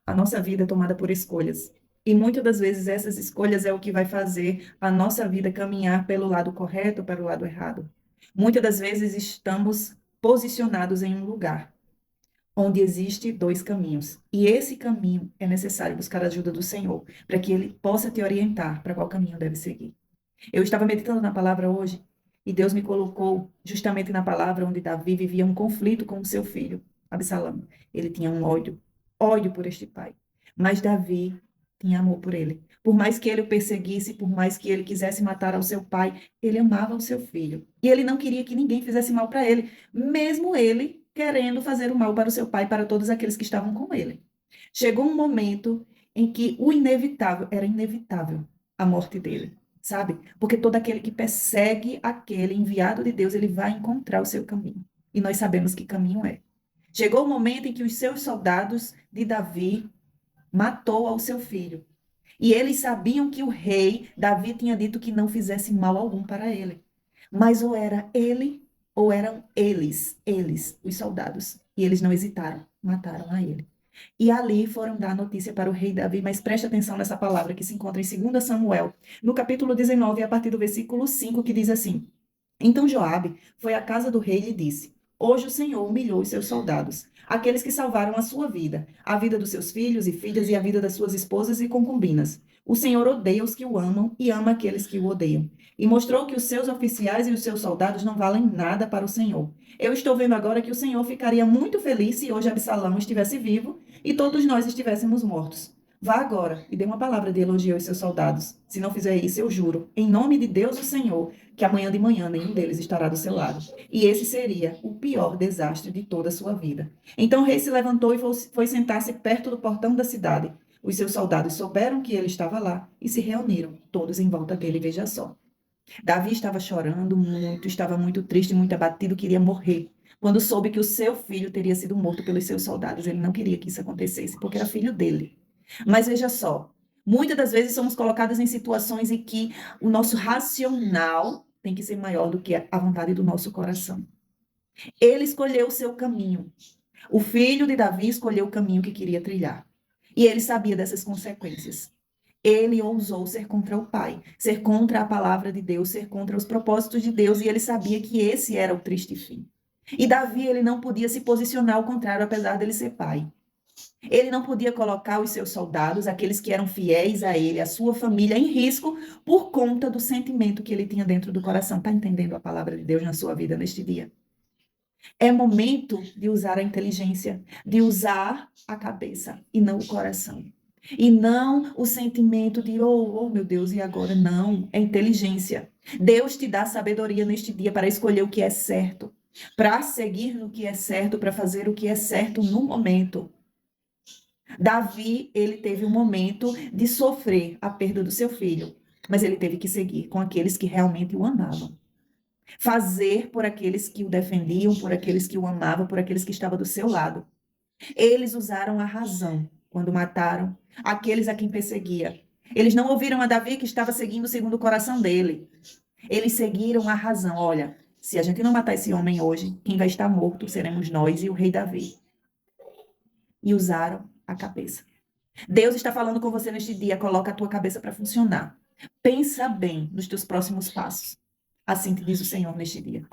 A nossa vida é tomada por escolhas. E muitas das vezes essas escolhas é o que vai fazer a nossa vida caminhar pelo lado correto ou pelo lado errado. Muitas das vezes estamos posicionados em um lugar onde existe dois caminhos. E esse caminho é necessário buscar a ajuda do Senhor, para que ele possa te orientar para qual caminho deve seguir. Eu estava meditando na palavra hoje e Deus me colocou justamente na palavra onde Davi vivia um conflito com o seu filho, Absalão. Ele tinha um ódio por este pai. Mas Davi tinha amor por ele. Por mais que ele o perseguisse, por mais que ele quisesse matar ao seu pai, ele amava o seu filho. E ele não queria que ninguém fizesse mal para ele, mesmo ele querendo fazer o mal para o seu pai e para todos aqueles que estavam com ele. Chegou um momento em que o inevitável era inevitável a morte dele, sabe? Porque todo aquele que persegue aquele enviado de Deus, ele vai encontrar o seu caminho. E nós sabemos que caminho é. Chegou o momento em que os seus soldados de Davi matou ao seu filho. E eles sabiam que o rei Davi tinha dito que não fizesse mal algum para ele. Mas ou era ele ou eram eles, os soldados. E eles não hesitaram, mataram a ele. E ali foram dar a notícia para o rei Davi, mas preste atenção nessa palavra que se encontra em 2 Samuel, no capítulo 19, a partir do versículo 5, que diz assim: Então Joabe foi à casa do rei e lhe disse: Hoje o Senhor humilhou os seus soldados, aqueles que salvaram a sua vida, a vida dos seus filhos e filhas e a vida das suas esposas e concubinas. O Senhor odeia os que o amam e ama aqueles que o odeiam. E mostrou que os seus oficiais e os seus soldados não valem nada para o Senhor. Eu estou vendo agora que o Senhor ficaria muito feliz se hoje Absalão estivesse vivo e todos nós estivéssemos mortos. Vá agora e dê uma palavra de elogio aos seus soldados. Se não fizer isso, eu juro, em nome de Deus o Senhor, que amanhã de manhã nenhum deles estará do seu lado. E esse seria o pior desastre de toda a sua vida. Então o rei se levantou e foi sentar-se perto do portão da cidade. Os seus soldados souberam que ele estava lá e se reuniram, todos em volta dele, veja só. Davi estava chorando muito, estava muito triste, muito abatido, queria morrer. Quando soube que o seu filho teria sido morto pelos seus soldados, ele não queria que isso acontecesse, porque era filho dele. Mas veja só, muitas das vezes somos colocadas em situações em que o nosso racional tem que ser maior do que a vontade do nosso coração. Ele escolheu o seu caminho. O filho de Davi escolheu o caminho que queria trilhar. E ele sabia dessas consequências. Ele ousou ser contra o pai, ser contra a palavra de Deus, ser contra os propósitos de Deus, e ele sabia que esse era o triste fim. E Davi, ele não podia se posicionar ao contrário, apesar dele ser pai. Ele não podia colocar os seus soldados, aqueles que eram fiéis a ele, a sua família, em risco por conta do sentimento que ele tinha dentro do coração. Está entendendo a palavra de Deus na sua vida neste dia? É momento de usar a inteligência, de usar a cabeça e não o coração. E não o sentimento de, oh meu Deus, e agora? Não, é inteligência. Deus te dá sabedoria neste dia para escolher o que é certo, para seguir no que é certo, para fazer o que é certo no momento. Davi, ele teve um momento de sofrer a perda do seu filho, mas ele teve que seguir com aqueles que realmente o amavam. Fazer por aqueles que o defendiam, por aqueles que o amavam, por aqueles que estavam do seu lado. Eles usaram a razão quando mataram aqueles a quem perseguia. Eles não ouviram a Davi que estava seguindo segundo o coração dele. Eles seguiram a razão. Olha, se a gente não matar esse homem hoje, quem vai estar morto seremos nós e o rei Davi. E usaram a cabeça. Deus está falando com você neste dia. Coloca a tua cabeça para funcionar. Pensa bem nos teus próximos passos. Assim te diz o Senhor neste dia.